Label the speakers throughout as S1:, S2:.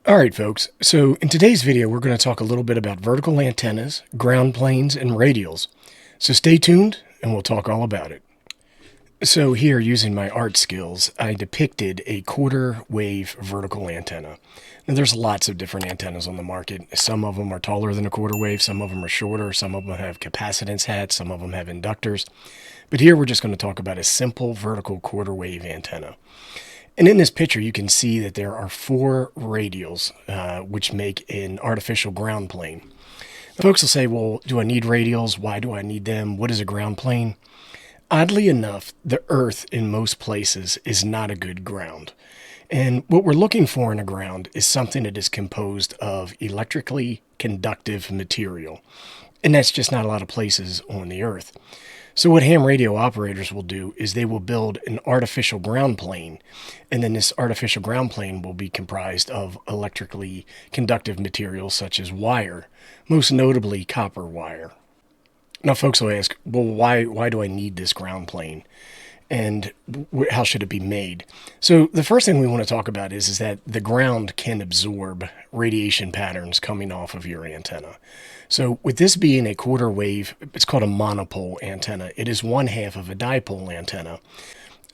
S1: Alright folks, so in today's video we're going to talk a little bit about vertical antennas, ground planes, and radials. So stay tuned and we'll talk all about it. So here, using my art skills, I depicted a quarter wave vertical antenna. Now there's lots of different antennas on the market. Some of them are taller than a quarter wave, some of them are shorter, some of them have capacitance hats, some of them have inductors. But here we're just going to talk about a simple vertical quarter wave antenna. And in this picture, you can see that there are four radials, which make an artificial ground plane. Folks will say, well, do I need radials? Why do I need them? What is a ground plane? Oddly enough, the Earth in most places is not a good ground. And what we're looking for in a ground is something that is composed of electrically conductive material. And that's just not a lot of places on the Earth. So what ham radio operators will do is they will build an artificial ground plane, and then this artificial ground plane will be comprised of electrically conductive materials such as wire, most notably copper wire. Now folks will ask, well, why do I need this ground plane? And how should it be made? So the first thing we want to talk about is that the ground can absorb radiation patterns coming off of your antenna. So with this being a quarter wave, it's called a monopole antenna. It is one half of a dipole antenna.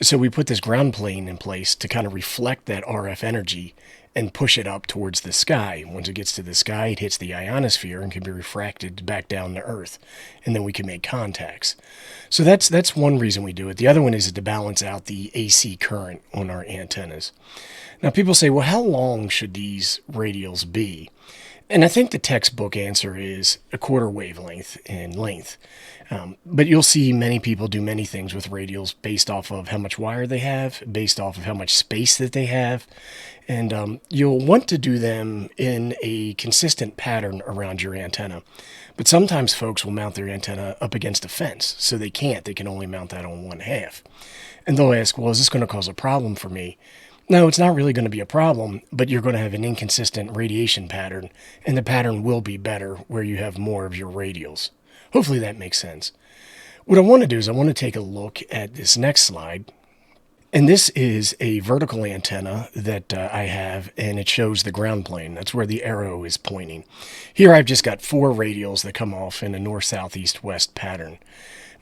S1: So we put this ground plane in place to kind of reflect that RF energy and push it up towards the sky. Once it gets to the sky, it hits the ionosphere and can be refracted back down to Earth. And then we can make contacts. So that's one reason we do it. The other one is to balance out the AC current on our antennas. Now people say, well, how long should these radials be? And I think the textbook answer is a quarter wavelength in length. But you'll see many people do many things with radials based off of how much wire they have, based off of how much space that they have. And you'll want to do them in a consistent pattern around your antenna. But sometimes folks will mount their antenna up against a fence, so they can't. They can only mount that on one half. And they'll ask, well, is this going to cause a problem for me? No, it's not really going to be a problem, but you're going to have an inconsistent radiation pattern, and the pattern will be better where you have more of your radials. Hopefully that makes sense. What I want to do is I want to take a look at this next slide. And this is a vertical antenna that I have, and it shows the ground plane. That's where the arrow is pointing. Here I've just got four radials that come off in a north, south, east, west pattern.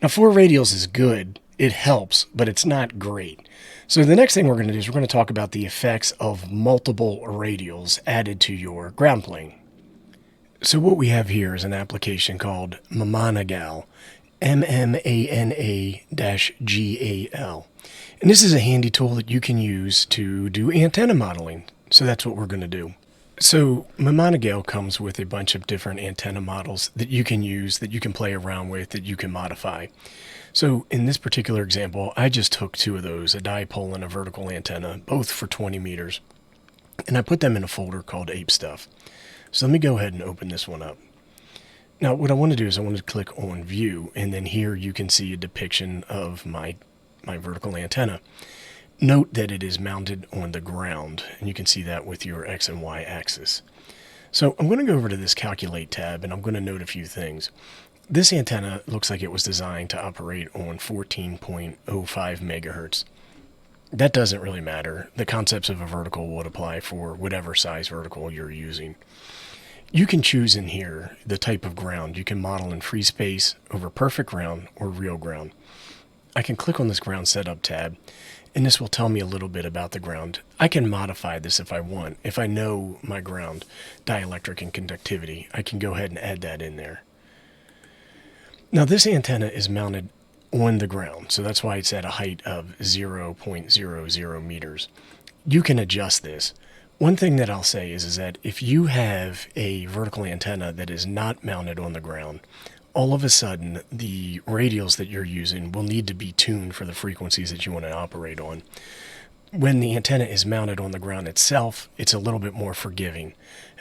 S1: Now, four radials is good. It helps, but it's not great. So the next thing we're going to do is we're going to talk about the effects of multiple radials added to your ground plane. So what we have here is an application called MMANA-GAL, MMANA-GAL. And this is a handy tool that you can use to do antenna modeling. So that's what we're going to do. So MMANA-GAL comes with a bunch of different antenna models that you can use, that you can play around with, that you can modify. So in this particular example, I just took two of those, a dipole and a vertical antenna, both for 20 meters. And I put them in a folder called Ape Stuff. So let me go ahead and open this one up. Now what I want to do is I want to click on View, and then here you can see a depiction of my vertical antenna. Note that it is mounted on the ground, and you can see that with your X and Y axis. So I'm going to go over to this Calculate tab, and I'm going to note a few things. This antenna looks like it was designed to operate on 14.05 megahertz. That doesn't really matter. The concepts of a vertical would apply for whatever size vertical you're using. You can choose in here the type of ground. You can model in free space, over perfect ground, or real ground. I can click on this ground setup tab, and this will tell me a little bit about the ground. I can modify this if I want. If I know my ground dielectric and conductivity, I can go ahead and add that in there. Now this antenna is mounted on the ground, so that's why it's at a height of 0.00 meters. You can adjust this. One thing that I'll say is that if you have a vertical antenna that is not mounted on the ground, all of a sudden the radials that you're using will need to be tuned for the frequencies that you want to operate on. When the antenna is mounted on the ground itself, it's a little bit more forgiving.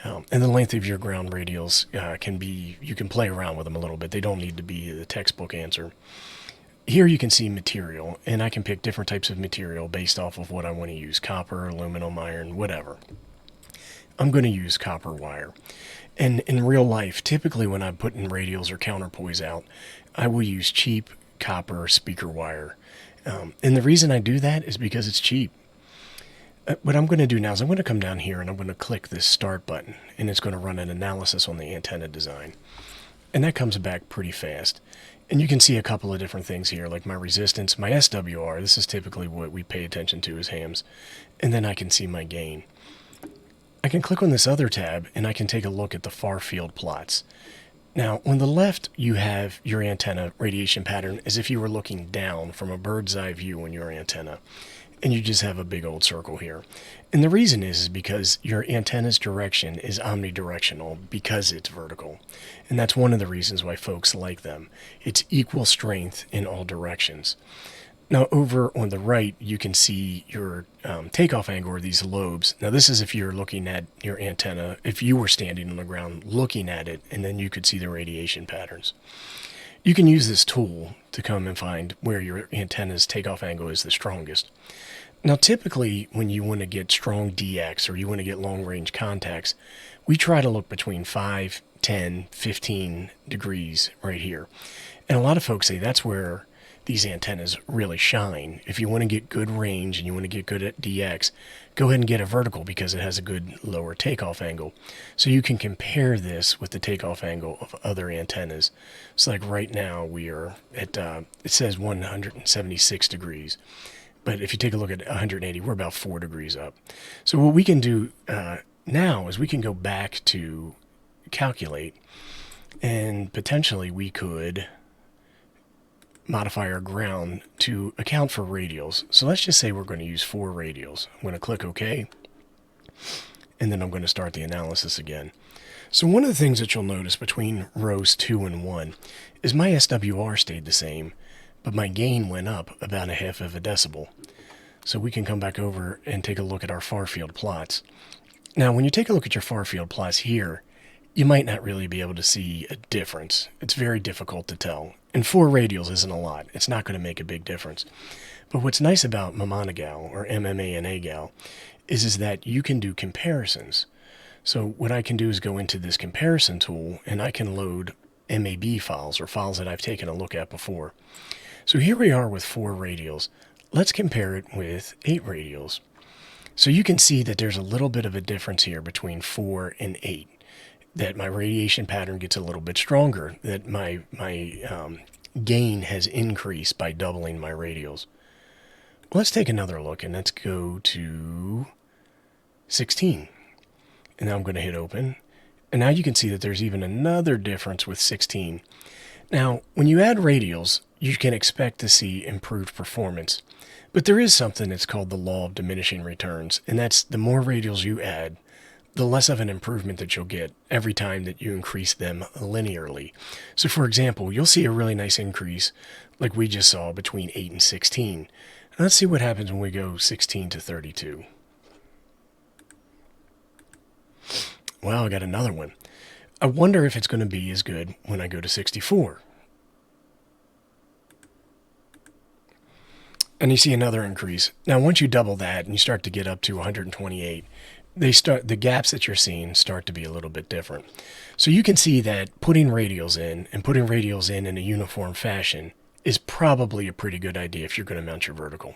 S1: And the length of your ground radials can be, you can play around with them a little bit. They don't need to be the textbook answer. Here you can see material, and I can pick different types of material based off of what I want to use: copper, aluminum, iron, whatever. I'm going to use copper wire. And in real life, typically when I'm putting radials or counterpoise out, I will use cheap copper speaker wire. And the reason I do that is because it's cheap. What I'm going to do now is I'm going to come down here and I'm going to click this start button, and it's going to run an analysis on the antenna design. And that comes back pretty fast. And you can see a couple of different things here, like my resistance, my SWR. This is typically what we pay attention to as hams. And then I can see my gain. I can click on this other tab and I can take a look at the far field plots. Now, on the left, you have your antenna radiation pattern as if you were looking down from a bird's eye view on your antenna. And you just have a big old circle here. And the reason is because your antenna's direction is omnidirectional because it's vertical. And that's one of the reasons why folks like them. It's equal strength in all directions. Now over on the right, you can see your takeoff angle, or these lobes. Now this is if you're looking at your antenna, if you were standing on the ground looking at it, and then you could see the radiation patterns. You can use this tool to come and find where your antenna's takeoff angle is the strongest. Now typically when you want to get strong DX or you want to get long range contacts, we try to look between 5, 10, 15 degrees right here. And a lot of folks say that's where these antennas really shine. If you want to get good range and you want to get good at DX, go ahead and get a vertical because it has a good lower takeoff angle. So you can compare this with the takeoff angle of other antennas. So like right now we are at, it says 176 degrees. But if you take a look at 180, we're about 4 degrees up. So what we can do now is we can go back to calculate, and potentially we could modify our ground to account for radials. So let's just say we're going to use 4 radials. I'm going to click OK, and then I'm going to start the analysis again. So one of the things that you'll notice between rows 2 and 1 is my SWR stayed the same, but my gain went up about 1/2 of a decibel. So we can come back over and take a look at our far field plots. Now, when you take a look at your far field plots here, you might not really be able to see a difference. It's very difficult to tell. And 4 radials isn't a lot. It's not going to make a big difference. But what's nice about MMANA-GAL, or MMANA-GAL, is that you can do comparisons. So what I can do is go into this comparison tool, and I can load MAB files, or files that I've taken a look at before. So here we are with 4 radials. Let's compare it with 8 radials. So you can see that there's a little bit of a difference here between 4 and 8. That my radiation pattern gets a little bit stronger, that my gain has increased by doubling my radials. Let's take another look, and let's go to 16. And now I'm going to hit open. And now you can see that there's even another difference with 16. Now, when you add radials, you can expect to see improved performance. But there is something that's called the Law of Diminishing Returns, and that's the more radials you add, the less of an improvement that you'll get every time that you increase them linearly. So for example, you'll see a really nice increase like we just saw between 8 and 16. And let's see what happens when we go 16 to 32. Well, I got another one. I wonder if it's going to be as good when I go to 64. And you see another increase. Now, once you double that and you start to get up to 128, the gaps that you're seeing start to be a little bit different. So you can see that putting radials in and putting radials in a uniform fashion is probably a pretty good idea if you're going to mount your vertical.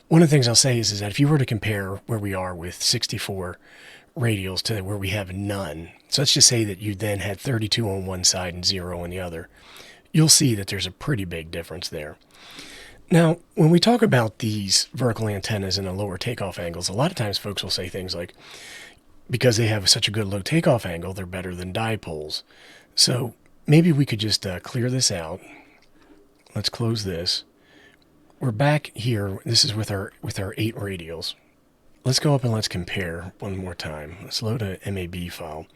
S1: One of the things I'll say is that if you were to compare where we are with 64 radials to where we have none, so let's just say that you then had 32 on one side and 0 on the other, you'll see that there's a pretty big difference there. Now, when we talk about these vertical antennas and the lower takeoff angles, a lot of times folks will say things like, because they have such a good low takeoff angle, they're better than dipoles. So maybe we could just clear this out. Let's close this. We're back here. This is with our 8 radials. Let's go up and let's compare one more time. Let's load a MAB file.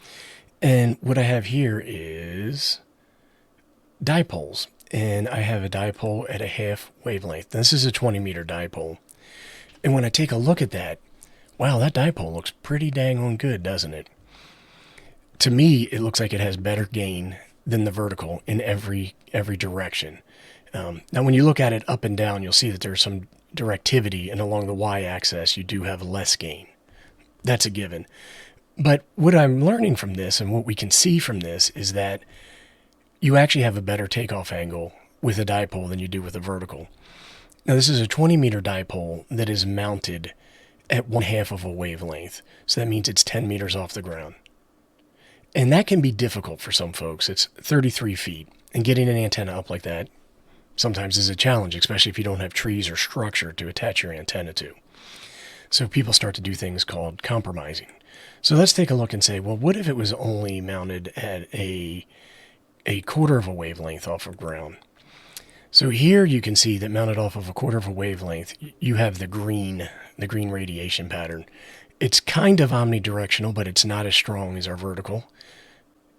S1: And what I have here is dipoles. And I have a dipole at a half wavelength. This is a 20-meter dipole. And when I take a look at that, wow, that dipole looks pretty dang on good, doesn't it? To me, it looks like it has better gain than the vertical in every direction. Now, when you look at it up and down, you'll see that there's some directivity, and along the y-axis, you do have less gain. That's a given. But what I'm learning from this, and what we can see from this, is that you actually have a better takeoff angle with a dipole than you do with a vertical. Now, this is a 20-meter dipole that is mounted at 1/2 of a wavelength. So that means it's 10 meters off the ground. And that can be difficult for some folks. It's 33 feet. And getting an antenna up like that sometimes is a challenge, especially if you don't have trees or structure to attach your antenna to. So people start to do things called compromising. So let's take a look and say, well, what if it was only mounted at a 1/4 of a wavelength off of ground? So here you can see that mounted off of a 1/4 of a wavelength, you have the green radiation pattern. It's kind of omnidirectional, but it's not as strong as our vertical.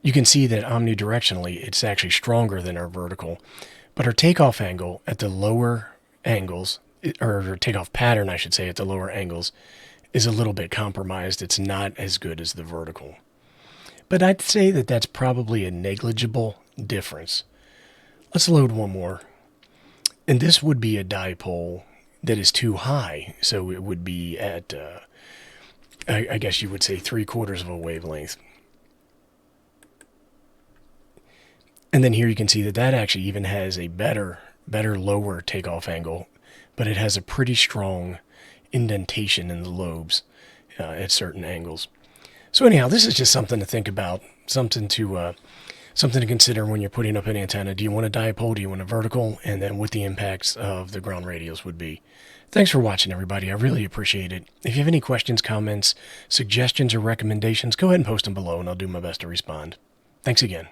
S1: You can see that omnidirectionally, it's actually stronger than our vertical. But our takeoff angle at the lower angles, or takeoff pattern, I should say, at the lower angles, is a little bit compromised. It's not as good as the vertical. But I'd say that that's probably a negligible difference. Let's load one more. And this would be a dipole that is too high. So it would be at, I guess you would say 3/4 of a wavelength. And then here you can see that that actually even has a better lower takeoff angle, but it has a pretty strong indentation in the lobes at certain angles. So anyhow, this is just something to think about, something to consider when you're putting up an antenna. Do you want a dipole? Do you want a vertical? And then what the impacts of the ground radials would be. Thanks for watching, everybody. I really appreciate it. If you have any questions, comments, suggestions, or recommendations, go ahead and post them below, and I'll do my best to respond. Thanks again.